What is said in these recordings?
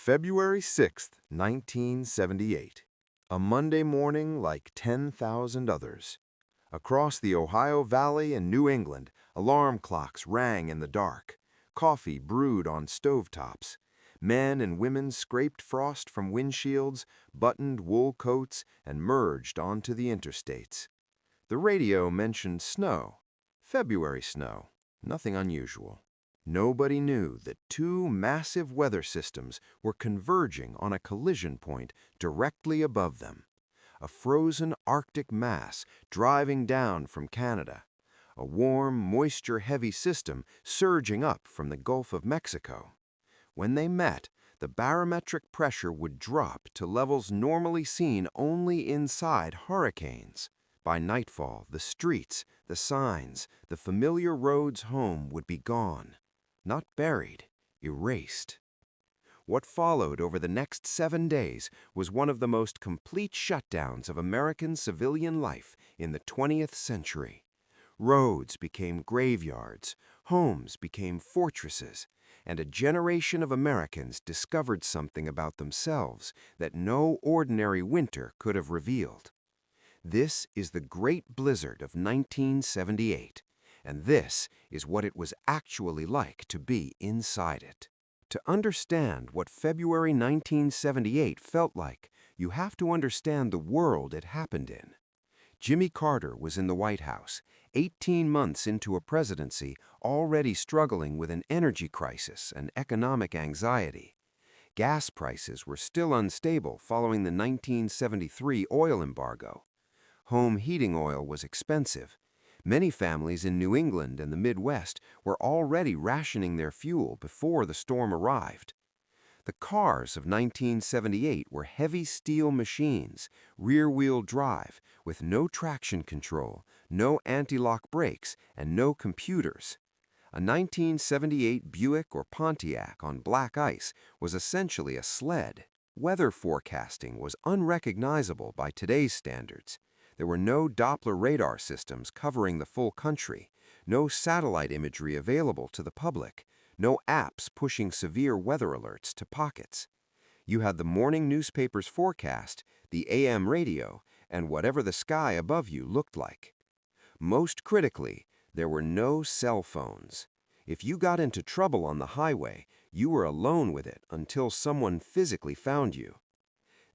February 6th, 1978. A Monday morning like 10,000 others. Across the Ohio Valley and New England, alarm clocks rang in the dark. Coffee brewed on stovetops. Men and women scraped frost from windshields, buttoned wool coats, and merged onto the interstates. The radio mentioned snow. February snow. Nothing unusual. Nobody knew that two massive weather systems were converging on a collision point directly above them. A frozen Arctic mass driving down from Canada. A warm, moisture-heavy system surging up from the Gulf of Mexico. When they met, the barometric pressure would drop to levels normally seen only inside hurricanes. By nightfall, the streets, the signs, the familiar roads home would be gone. Not buried, erased. What followed over the next 7 days was one of the most complete shutdowns of American civilian life in the 20th century. Roads became graveyards, homes became fortresses, and a generation of Americans discovered something about themselves that no ordinary winter could have revealed. This is the Great Blizzard of 1978. And this is what it was actually like to be inside it. To understand what February 1978 felt like, you have to understand the world it happened in. Jimmy Carter was in the White House, 18 months into a presidency, already struggling with an energy crisis and economic anxiety. Gas prices were still unstable following the 1973 oil embargo. Home heating oil was expensive. Many families in New England and the Midwest were already rationing their fuel before the storm arrived. The cars of 1978 were heavy steel machines, rear-wheel drive, with no traction control, no anti-lock brakes, and no computers. A 1978 Buick or Pontiac on black ice was essentially a sled. Weather forecasting was unrecognizable by today's standards. There were no Doppler radar systems covering the full country, no satellite imagery available to the public, no apps pushing severe weather alerts to pockets. You had the morning newspaper's forecast, the AM radio, and whatever the sky above you looked like. Most critically, there were no cell phones. If you got into trouble on the highway, you were alone with it until someone physically found you.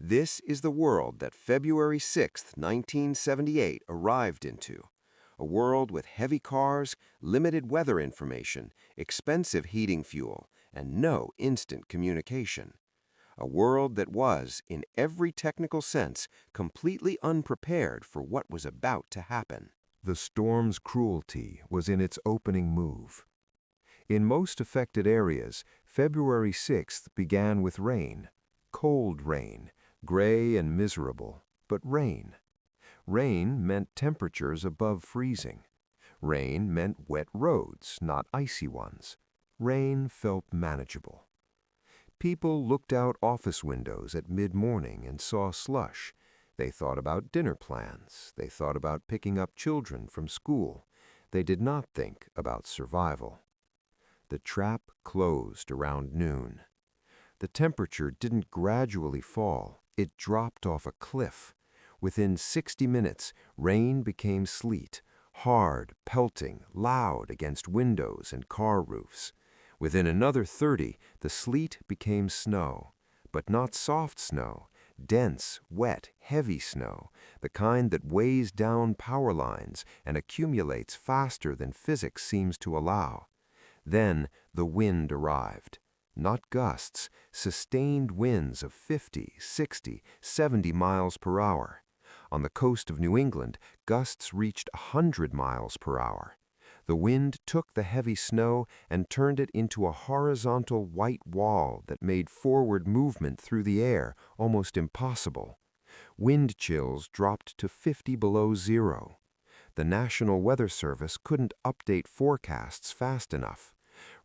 This is the world that February 6th, 1978 arrived into. A world with heavy cars, limited weather information, expensive heating fuel, and no instant communication. A world that was, in every technical sense, completely unprepared for what was about to happen. The storm's cruelty was in its opening move. In most affected areas, February 6th began with rain, cold rain, gray and miserable, but rain. Rain meant temperatures above freezing. Rain meant wet roads, not icy ones. Rain felt manageable. People looked out office windows at mid-morning and saw slush. They thought about dinner plans. They thought about picking up children from school. They did not think about survival. The trap closed around noon. The temperature didn't gradually fall. It dropped off a cliff. Within 60 minutes, rain became sleet, hard, pelting, loud against windows and car roofs. Within another 30, the sleet became snow, but not soft snow, dense, wet, heavy snow, the kind that weighs down power lines and accumulates faster than physics seems to allow. Then the wind arrived. Not gusts, sustained winds of 50, 60, 70 miles per hour. On the coast of New England, gusts reached 100 miles per hour. The wind took the heavy snow and turned it into a horizontal white wall that made forward movement through the air almost impossible. Wind chills dropped to 50 below zero. The National Weather Service couldn't update forecasts fast enough.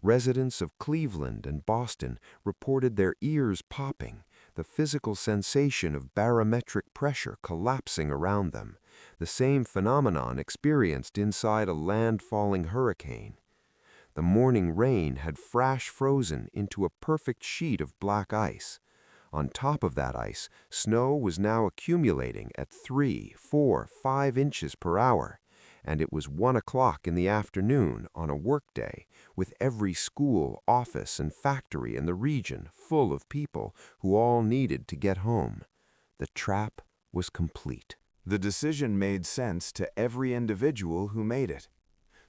Residents of Cleveland and Boston reported their ears popping, the physical sensation of barometric pressure collapsing around them, the same phenomenon experienced inside a landfalling hurricane. The morning rain had flash frozen into a perfect sheet of black ice. On top of that ice, snow was now accumulating at 3, 4, 5 inches per hour, and it was 1 o'clock in the afternoon on a workday, with every school, office, and factory in the region full of people who all needed to get home. The trap was complete. The decision made sense to every individual who made it.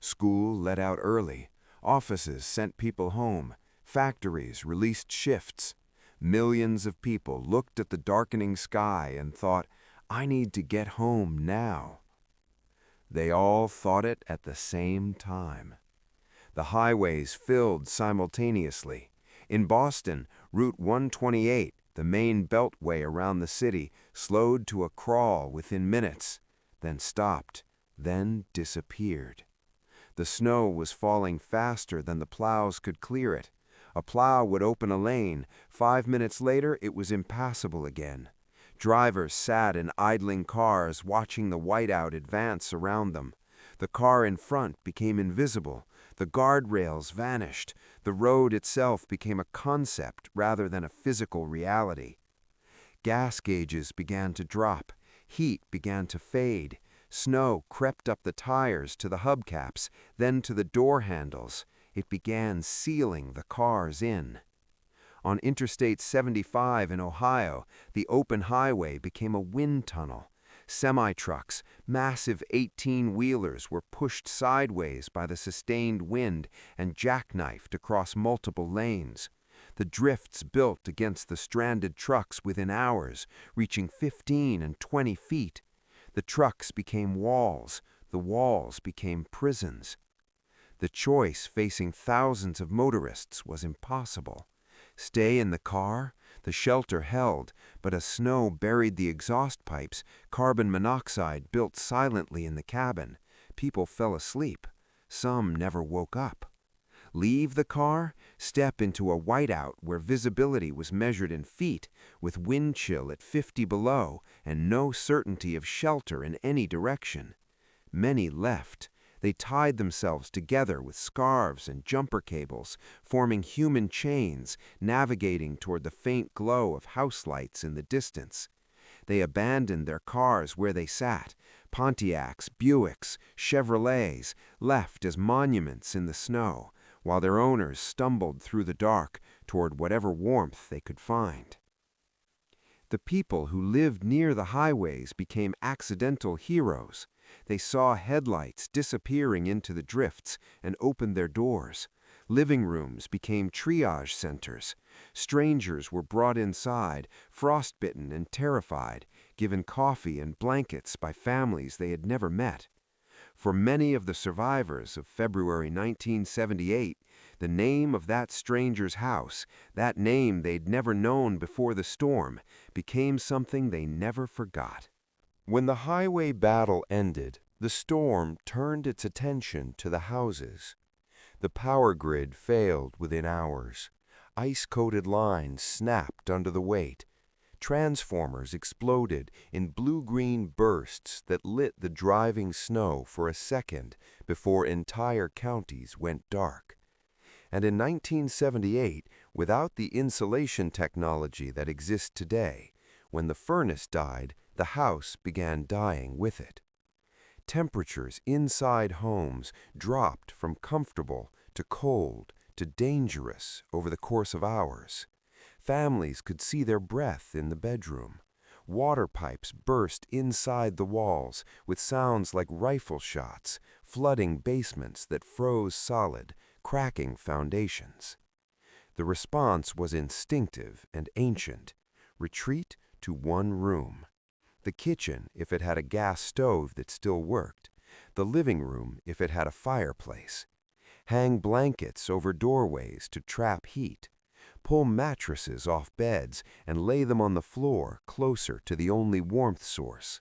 School let out early, offices sent people home, factories released shifts. Millions of people looked at the darkening sky and thought, "I need to get home now." They all thought it at the same time. The highways filled simultaneously. In Boston, Route 128, the main beltway around the city, slowed to a crawl within minutes, then stopped, then disappeared. The snow was falling faster than the plows could clear it. A plow would open a lane. 5 minutes later, it was impassable again. Drivers sat in idling cars watching the whiteout advance around them. The car in front became invisible. The guardrails vanished. The road itself became a concept rather than a physical reality. Gas gauges began to drop. Heat began to fade. Snow crept up the tires to the hubcaps, then to the door handles. It began sealing the cars in. On Interstate 75 in Ohio, the open highway became a wind tunnel. Semi-trucks, massive 18-wheelers were pushed sideways by the sustained wind and jackknifed across multiple lanes. The drifts built against the stranded trucks within hours, reaching 15 and 20 feet. The trucks became walls. The walls became prisons. The choice facing thousands of motorists was impossible. Stay in the car? The shelter held, but as snow buried the exhaust pipes, carbon monoxide built silently in the cabin. People fell asleep. Some never woke up. Leave the car? Step into a whiteout where visibility was measured in feet, with wind chill at 50 below and no certainty of shelter in any direction. Many left. They tied themselves together with scarves and jumper cables, forming human chains, navigating toward the faint glow of house lights in the distance. They abandoned their cars where they sat, Pontiacs, Buicks, Chevrolets, left as monuments in the snow, while their owners stumbled through the dark toward whatever warmth they could find. The people who lived near the highways became accidental heroes. They saw headlights disappearing into the drifts and opened their doors. Living rooms became triage centers. Strangers were brought inside, frostbitten and terrified, given coffee and blankets by families they had never met. For many of the survivors of February 1978, the name of that stranger's house, that name they'd never known before the storm, became something they never forgot. When the highway battle ended, the storm turned its attention to the houses. The power grid failed within hours. Ice-coated lines snapped under the weight. Transformers exploded in blue-green bursts that lit the driving snow for a second before entire counties went dark. And in 1978, without the insulation technology that exists today, when the furnace died, the house began dying with it. Temperatures inside homes dropped from comfortable to cold to dangerous over the course of hours. Families could see their breath in the bedroom. Water pipes burst inside the walls with sounds like rifle shots, flooding basements that froze solid, cracking foundations. The response was instinctive and ancient. Retreat to one room. The kitchen, if it had a gas stove that still worked. The living room, if it had a fireplace. Hang blankets over doorways to trap heat. Pull mattresses off beds and lay them on the floor closer to the only warmth source.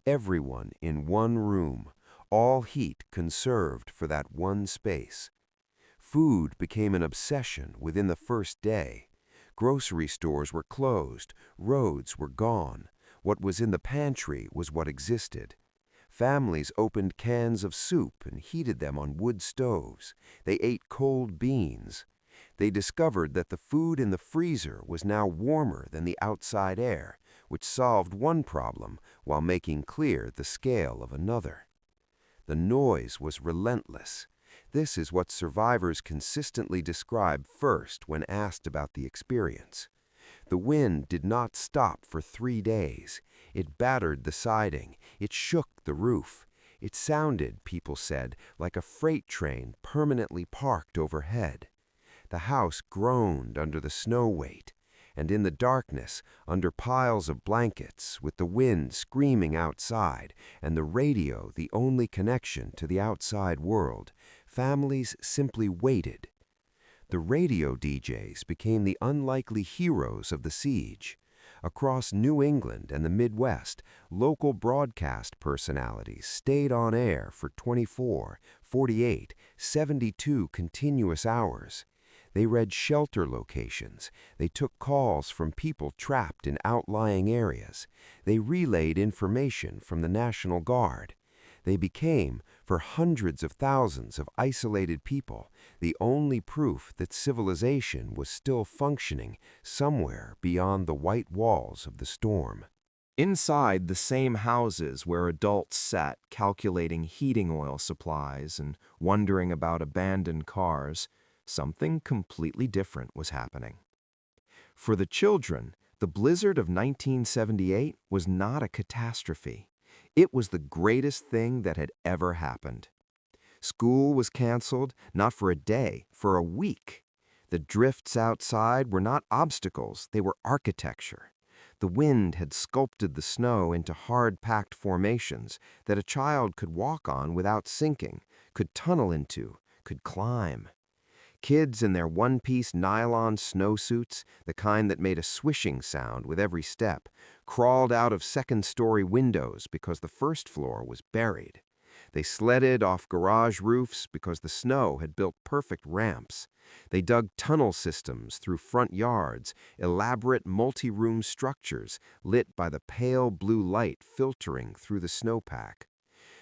Everyone in one room, all heat conserved for that one space. Food became an obsession within the first day. Grocery stores were closed, roads were gone. What was in the pantry was what existed. Families opened cans of soup and heated them on wood stoves. They ate cold beans. They discovered that the food in the freezer was now warmer than the outside air, which solved one problem while making clear the scale of another. The noise was relentless. This is what survivors consistently describe first when asked about the experience. The wind did not stop for 3 days. It battered the siding. It shook the roof. It sounded, people said, like a freight train permanently parked overhead. The house groaned under the snow weight, and in the darkness, under piles of blankets, with the wind screaming outside and the radio the only connection to the outside world, families simply waited. The radio DJs became the unlikely heroes of the siege. Across New England and the Midwest, local broadcast personalities stayed on air for 24, 48, 72 continuous hours. They read shelter locations. They took calls from people trapped in outlying areas. They relayed information from the National Guard. They became, for hundreds of thousands of isolated people, the only proof that civilization was still functioning somewhere beyond the white walls of the storm. Inside the same houses where adults sat calculating heating oil supplies and wondering about abandoned cars, something completely different was happening. For the children, the blizzard of 1978 was not a catastrophe. It was the greatest thing that had ever happened. School was canceled, not for a day, for a week. The drifts outside were not obstacles, they were architecture. The wind had sculpted the snow into hard-packed formations that a child could walk on without sinking, could tunnel into, could climb. Kids in their one-piece nylon snowsuits, the kind that made a swishing sound with every step, crawled out of second-story windows because the first floor was buried. They sledded off garage roofs because the snow had built perfect ramps. They dug tunnel systems through front yards, elaborate multi-room structures lit by the pale blue light filtering through the snowpack.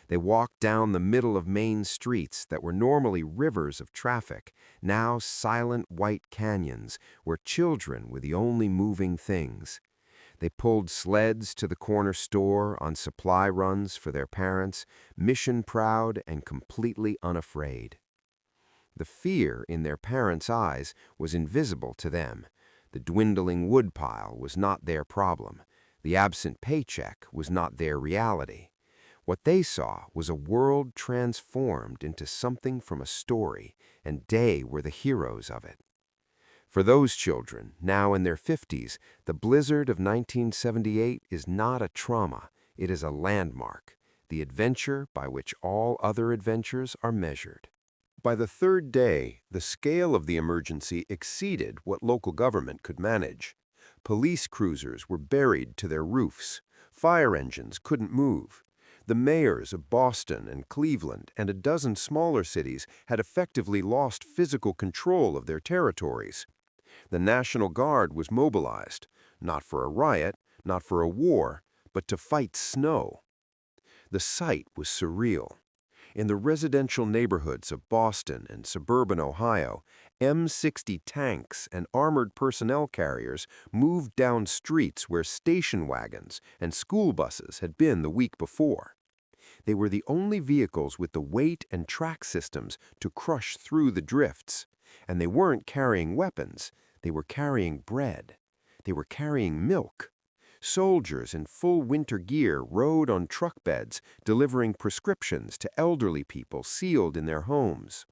They walked down the middle of main streets that were normally rivers of traffic, now silent white canyons where children were the only moving things. They pulled sleds to the corner store on supply runs for their parents, mission-proud and completely unafraid. The fear in their parents' eyes was invisible to them. The dwindling woodpile was not their problem. The absent paycheck was not their reality. What they saw was a world transformed into something from a story, and they were the heroes of it. For those children, now in their 50s, the blizzard of 1978 is not a trauma, it is a landmark, the adventure by which all other adventures are measured. By the third day, the scale of the emergency exceeded what local government could manage. Police cruisers were buried to their roofs. Fire engines couldn't move. The mayors of Boston and Cleveland and a dozen smaller cities had effectively lost physical control of their territories. The National Guard was mobilized, not for a riot, not for a war, but to fight snow. The sight was surreal. In the residential neighborhoods of Boston and suburban Ohio, M60 tanks and armored personnel carriers moved down streets where station wagons and school buses had been the week before. They were the only vehicles with the weight and track systems to crush through the drifts. And they weren't carrying weapons. They were carrying bread. They were carrying milk. Soldiers in full winter gear rode on truck beds, delivering prescriptions to elderly people sealed in their homes.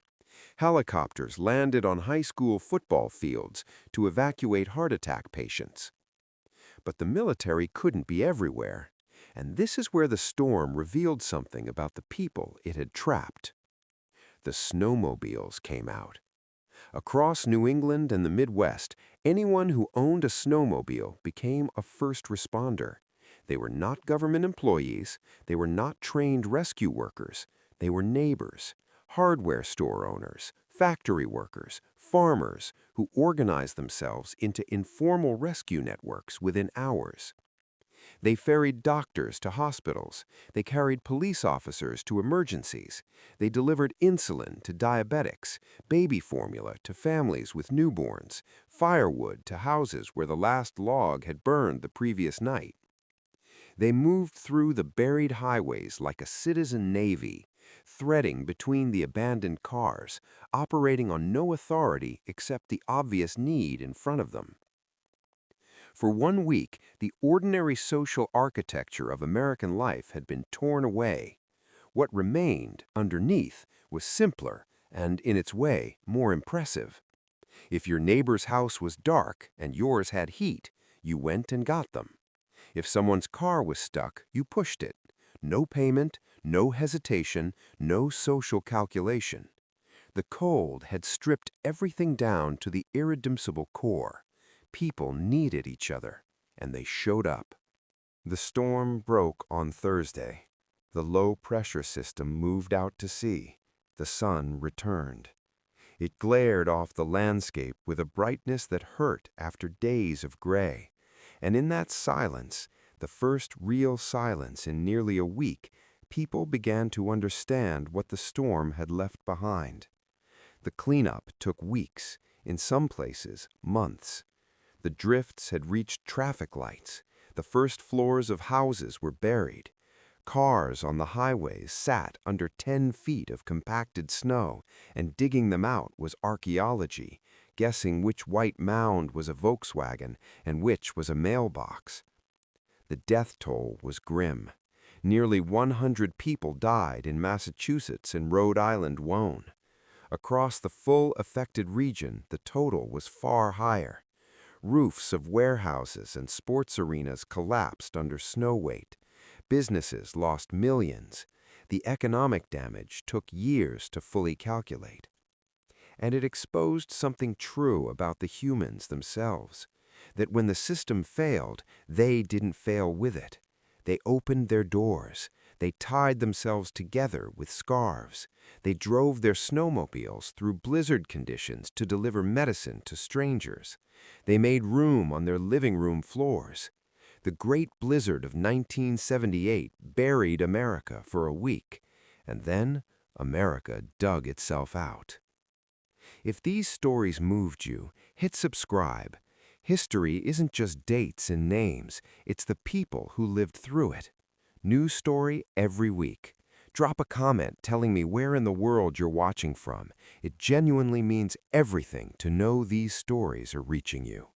Helicopters landed on high school football fields to evacuate heart attack patients. But the military couldn't be everywhere. And this is where the storm revealed something about the people it had trapped. The Snowmobiles came out. Across New England and the Midwest, anyone who owned a snowmobile became a first responder. They were not government employees. They were not trained rescue workers. They were neighbors, hardware store owners, factory workers, farmers who organized themselves into informal rescue networks within hours. They ferried doctors to hospitals. They carried police officers to emergencies. They delivered insulin to diabetics, baby formula to families with newborns, firewood to houses where the last log had burned the previous night. They moved through the buried highways like a citizen navy, threading between the abandoned cars, operating on no authority except the obvious need in front of them. For 1 week, the ordinary social architecture of American life had been torn away. What remained underneath was simpler and, in its way, more impressive. If your neighbor's house was dark and yours had heat, you went and got them. If someone's car was stuck, you pushed it. No payment, no hesitation, no social calculation. The cold had stripped everything down to the irreducible core. People needed each other, and they showed up. The storm broke on Thursday. The low-pressure system moved out to sea. The sun returned. It glared off the landscape with a brightness that hurt after days of gray. And in that silence, the first real silence in nearly a week, people began to understand what the storm had left behind. The cleanup took weeks, in some places, months. The drifts had reached traffic lights. The first floors of houses were buried. Cars on the highways sat under 10 feet of compacted snow, and digging them out was archaeology, guessing which white mound was a Volkswagen and which was a mailbox. The death toll was grim. Nearly 100 people died in Massachusetts and Rhode Island alone. Across the full affected region, the total was far higher. Roofs of warehouses and sports arenas collapsed under snow weight. Businesses lost millions. The economic damage took years to fully calculate. And it exposed something true about the humans themselves, that when the system failed, they didn't fail with it. They opened their doors. They tied themselves together with scarves. They drove their snowmobiles through blizzard conditions to deliver medicine to strangers. They made room on their living room floors. The great blizzard of 1978 buried America for a week, and then America dug itself out. If these stories moved you, hit subscribe. History isn't just dates and names, it's the people who lived through it. New story every week. Drop a comment telling me where in the world you're watching from. It genuinely means everything to know these stories are reaching you.